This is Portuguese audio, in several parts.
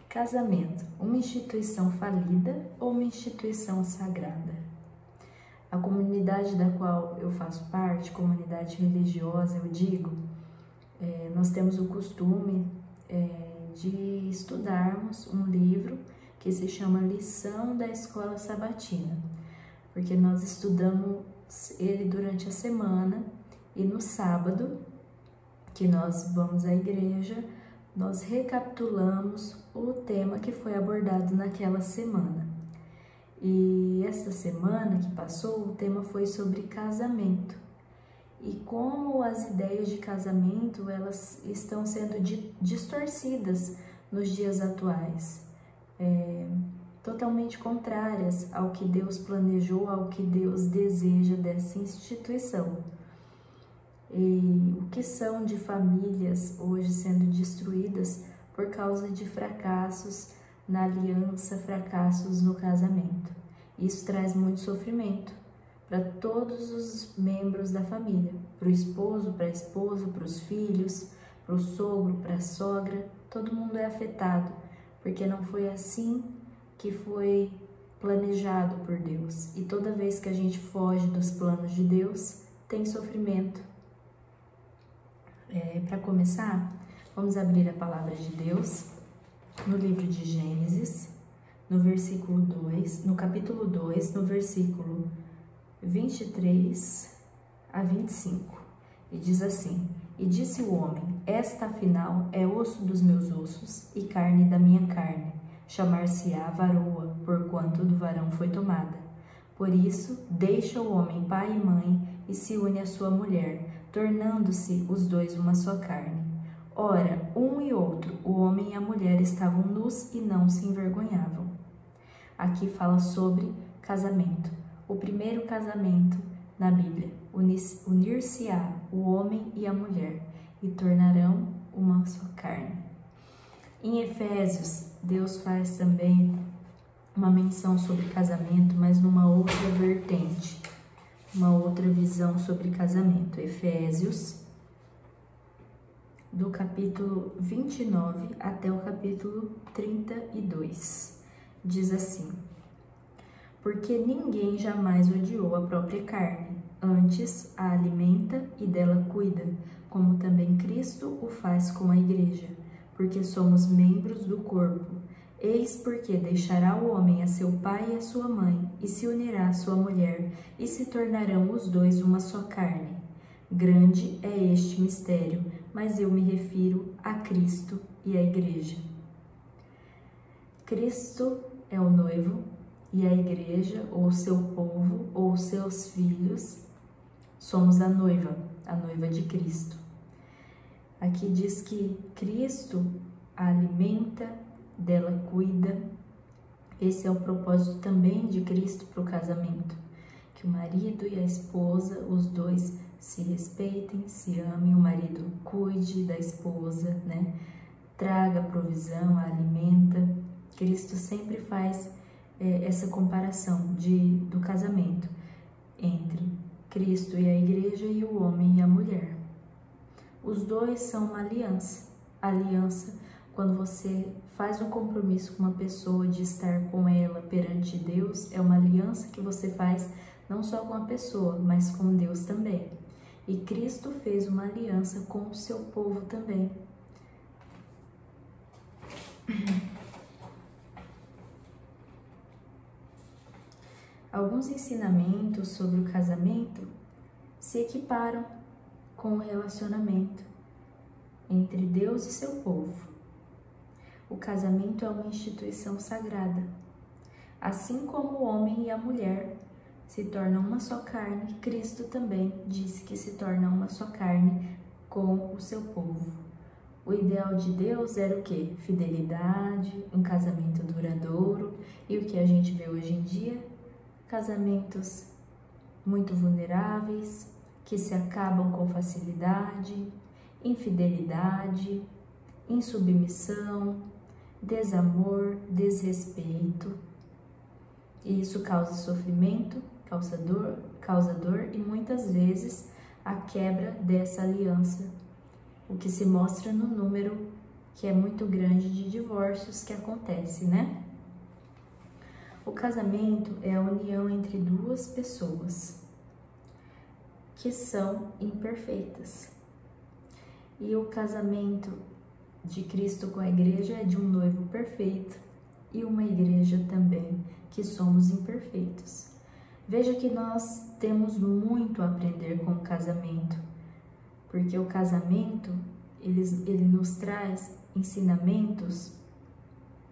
Casamento, uma instituição falida ou uma instituição sagrada? A comunidade da qual eu faço parte, comunidade religiosa, eu digo, nós temos o costume de estudarmos um livro que se chama Lição da Escola Sabatina, porque nós estudamos ele durante a semana e no sábado, que nós vamos à igreja, nós recapitulamos o tema que foi abordado naquela semana. E essa semana que passou, o tema foi sobre casamento. E como as ideias de casamento, elas estão sendo distorcidas nos dias atuais. Totalmente contrárias ao que Deus planejou, ao que Deus deseja dessa instituição. E o que são de famílias hoje sendo destruídas por causa de fracassos na aliança, fracassos no casamento. Isso traz muito sofrimento para todos os membros da família, para o esposo, para a esposa, para os filhos, para o sogro, para a sogra. Todo mundo é afetado, porque não foi assim que foi planejado por Deus. E toda vez que a gente foge dos planos de Deus, tem sofrimento. Para começar, vamos abrir a palavra de Deus no livro de Gênesis, no versículo 2, no capítulo 2, no versículo 23 a 25. E diz assim: E disse o homem: Esta afinal é osso dos meus ossos e carne da minha carne. Chamar-se-á varoa, porquanto do varão foi tomada. Por isso, deixa o homem pai e mãe e se une à sua mulher, tornando-se os dois uma só carne. Ora, um e outro, o homem e a mulher, estavam nus e não se envergonhavam. Aqui fala sobre casamento. O primeiro casamento na Bíblia, unir-se-á o homem e a mulher, e tornarão uma só carne. Em Efésios, Deus faz também uma menção sobre casamento, mas numa outra vertente, uma outra visão sobre casamento. Efésios, do capítulo 29 até o capítulo 32, diz assim: Porque ninguém jamais odiou a própria carne, antes a alimenta e dela cuida, como também Cristo o faz com a igreja, porque somos membros do corpo. Eis porque deixará o homem a seu pai e a sua mãe, e se unirá à sua mulher, e se tornarão os dois uma só carne. Grande é este mistério, mas eu me refiro a Cristo e à igreja. Cristo é o noivo, e a igreja, ou seu povo, ou seus filhos, somos a noiva de Cristo. Aqui diz que Cristo a alimenta, dela cuida. Esse é o propósito também de Cristo para o casamento, que o marido e a esposa, os dois, se respeitem, se amem, o marido cuide da esposa, né? Traga provisão, a alimenta. Cristo sempre faz essa comparação do casamento entre Cristo e a igreja e o homem e a mulher. Os dois são uma aliança. Aliança, quando você faz um compromisso com uma pessoa de estar com ela perante Deus, é uma aliança que você faz não só com a pessoa, mas com Deus também. E Cristo fez uma aliança com o seu povo também. Alguns ensinamentos sobre o casamento se equiparam com o relacionamento entre Deus e seu povo. O casamento é uma instituição sagrada. Assim como o homem e a mulher se tornam uma só carne, Cristo também disse que se torna uma só carne com o seu povo. O ideal de Deus era o quê? Fidelidade, um casamento duradouro. E o que a gente vê hoje em dia? Casamentos muito vulneráveis, que se acabam com facilidade, infidelidade, insubmissão, desamor, desrespeito. E isso causa sofrimento, causa dor e muitas vezes a quebra dessa aliança, o que se mostra no número que é muito grande de divórcios que acontece, né? O casamento é a união entre duas pessoas que são imperfeitas. E o casamento de Cristo com a igreja é de um noivo perfeito e uma igreja também que somos imperfeitos. Veja que nós temos muito a aprender com o casamento, porque o casamento ele nos traz ensinamentos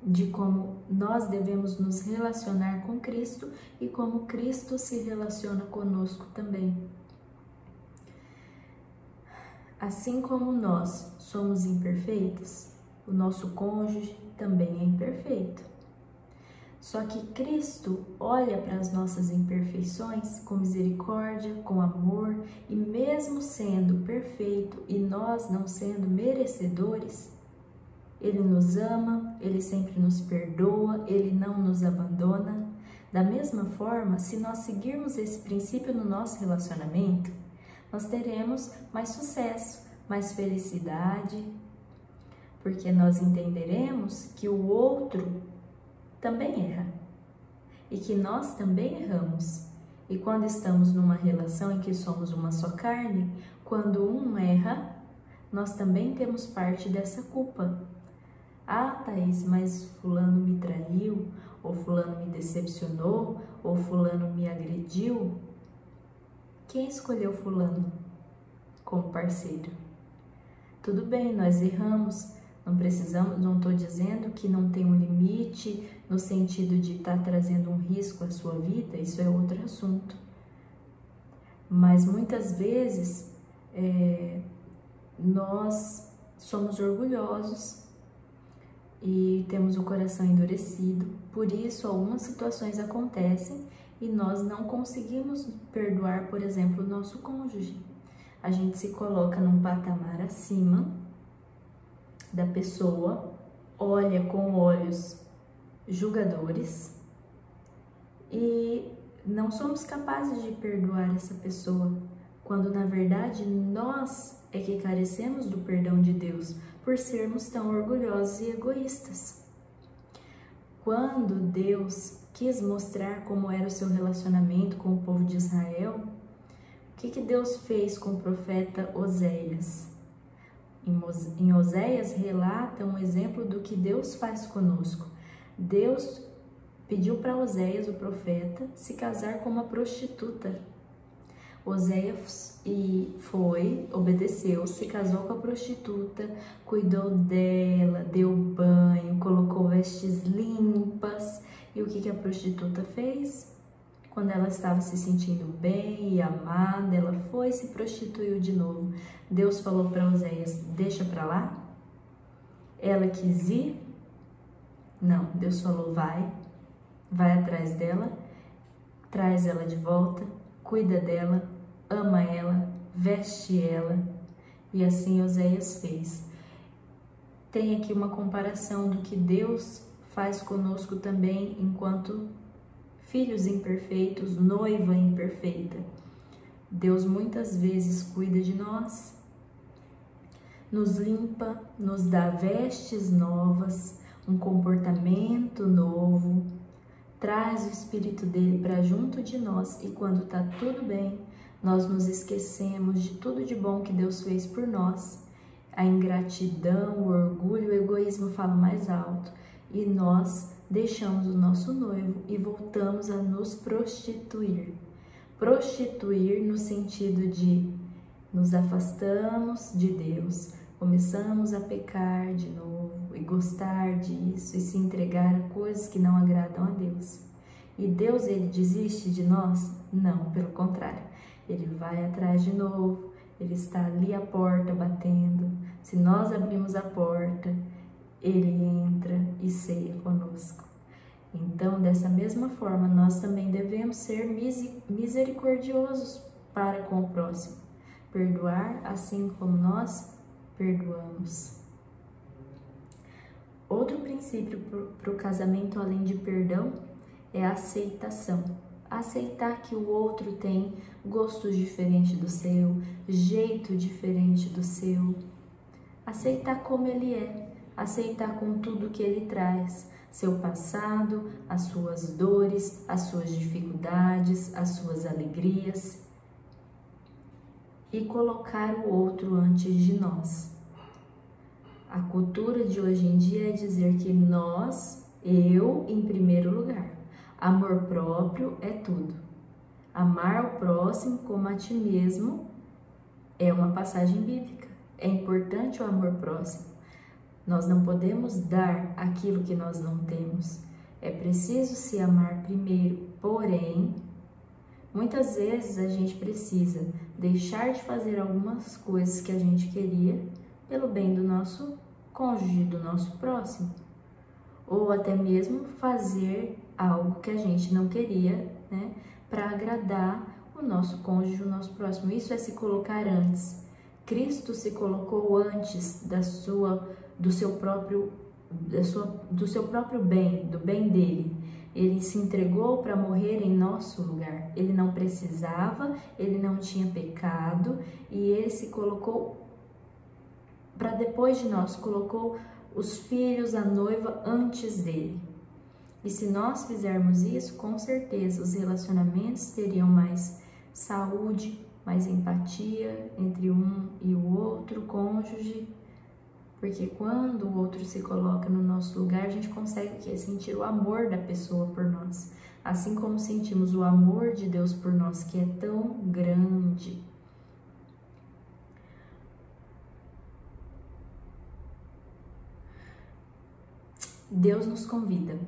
de como nós devemos nos relacionar com Cristo e como Cristo se relaciona conosco também. Assim como nós somos imperfeitos, o nosso cônjuge também é imperfeito. Só que Cristo olha para as nossas imperfeições com misericórdia, com amor, e mesmo sendo perfeito e nós não sendo merecedores, Ele nos ama, Ele sempre nos perdoa, Ele não nos abandona. Da mesma forma, se nós seguirmos esse princípio no nosso relacionamento, nós teremos mais sucesso, mais felicidade, porque nós entenderemos que o outro também erra e que nós também erramos. E quando estamos numa relação em que somos uma só carne, quando um erra, nós também temos parte dessa culpa. Ah, Thaís, mas fulano me traiu, ou fulano me decepcionou, ou fulano me agrediu. Quem escolheu fulano como parceiro? Tudo bem, nós erramos, não precisamos, não estou dizendo que não tem um limite no sentido de estar trazendo um risco à sua vida, isso é outro assunto. Mas muitas vezes nós somos orgulhosos e temos o coração endurecido, por isso algumas situações acontecem e nós não conseguimos perdoar, por exemplo, o nosso cônjuge. A gente se coloca num patamar acima da pessoa, olha com olhos julgadores e não somos capazes de perdoar essa pessoa, quando na verdade nós é que carecemos do perdão de Deus por sermos tão orgulhosos e egoístas. Quando Deus quis mostrar como era o seu relacionamento com o povo de Israel, o que Deus fez com o profeta Oséias? Em Oséias relata um exemplo do que Deus faz conosco. Deus pediu para Oséias, o profeta, se casar com uma prostituta. Oséias obedeceu, se casou com a prostituta, cuidou dela, deu banho, colocou vestes limpas. E o que a prostituta fez? Quando ela estava se sentindo bem e amada, ela foi e se prostituiu de novo. Deus falou para Oséias, deixa para lá? Ela quis ir? Não, Deus falou, vai atrás dela, traz ela de volta, cuida dela, ama ela, veste ela. E assim Oséias fez. Tem aqui uma comparação do que Deus faz conosco também enquanto filhos imperfeitos, noiva imperfeita. Deus muitas vezes cuida de nós, nos limpa, nos dá vestes novas, um comportamento novo, traz o Espírito dele para junto de nós e quando está tudo bem, nós nos esquecemos de tudo de bom que Deus fez por nós. A ingratidão, o orgulho, o egoísmo falam mais alto e nós deixamos o nosso noivo e voltamos a nos prostituir. Prostituir no sentido de nos afastamos de Deus, começamos a pecar de novo e gostar disso e se entregar a coisas que não agradam a Deus. E Deus, ele desiste de nós? Não, pelo contrário. Ele vai atrás de novo, ele está ali à porta batendo. Se nós abrimos a porta, ele entra e ceia conosco. Então, dessa mesma forma, nós também devemos ser misericordiosos para com o próximo. Perdoar assim como nós perdoamos. Outro princípio para o casamento, além de perdão, é a aceitação. Aceitar que o outro tem gostos diferentes do seu, jeito diferente do seu. Aceitar como ele é. aceitar com tudo que ele traz, seu passado, as suas dores, as suas dificuldades, as suas alegrias, e colocar o outro antes de nós. A cultura de hoje em dia é dizer que eu em primeiro lugar. Amor próprio é tudo. Amar o próximo como a ti mesmo é uma passagem bíblica. É importante o amor próximo. Nós não podemos dar aquilo que nós não temos. É preciso se amar primeiro. Porém, muitas vezes a gente precisa deixar de fazer algumas coisas que a gente queria pelo bem do nosso cônjuge, do nosso próximo. Ou até mesmo fazer algo que a gente não queria, né, para agradar o nosso cônjuge, o nosso próximo. Isso é se colocar antes. Cristo se colocou antes do seu próprio bem, do bem dele. Ele se entregou para morrer em nosso lugar. Ele não precisava, ele não tinha pecado e ele se colocou para depois de nós, colocou os filhos, a noiva antes dele. E se nós fizermos isso, com certeza os relacionamentos teriam mais saúde, mais empatia entre um e o outro cônjuge, porque quando o outro se coloca no nosso lugar, a gente consegue sentir o amor da pessoa por nós, assim como sentimos o amor de Deus por nós, que é tão grande. Deus nos convida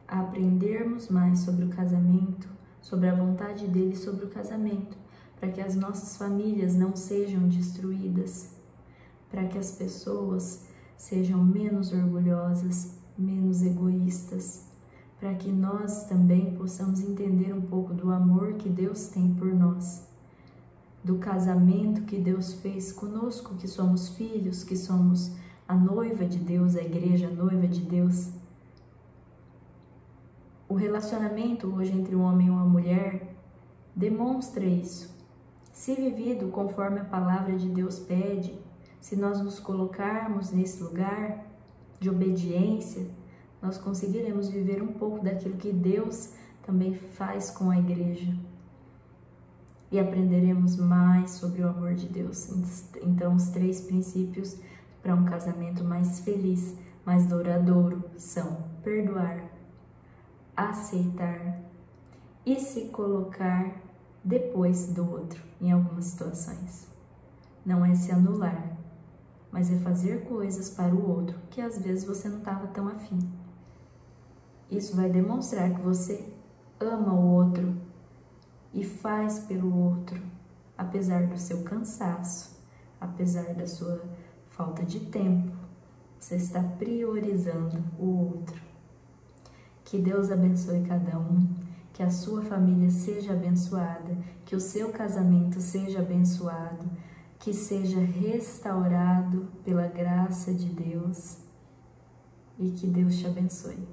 a aprendermos mais sobre o casamento, sobre a vontade dele sobre o casamento, para que as nossas famílias não sejam destruídas, para que as pessoas sejam menos orgulhosas, menos egoístas, para que nós também possamos entender um pouco do amor que Deus tem por nós, do casamento que Deus fez conosco, que somos filhos, que somos a noiva de Deus, a igreja, a noiva de Deus. O relacionamento hoje entre um homem e uma mulher demonstra isso. Se vivido conforme a palavra de Deus pede, se nós nos colocarmos nesse lugar de obediência, nós conseguiremos viver um pouco daquilo que Deus também faz com a igreja. E aprenderemos mais sobre o amor de Deus. Então, os 3 princípios para um casamento mais feliz, mais duradouro são perdoar, aceitar e se colocar depois do outro em algumas situações. Não é se anular, mas é fazer coisas para o outro que às vezes você não estava tão afim. Isso vai demonstrar que você ama o outro e faz pelo outro, apesar do seu cansaço, apesar da sua falta de tempo, você está priorizando o outro. Que Deus abençoe cada um, que a sua família seja abençoada, que o seu casamento seja abençoado, que seja restaurado pela graça de Deus e que Deus te abençoe.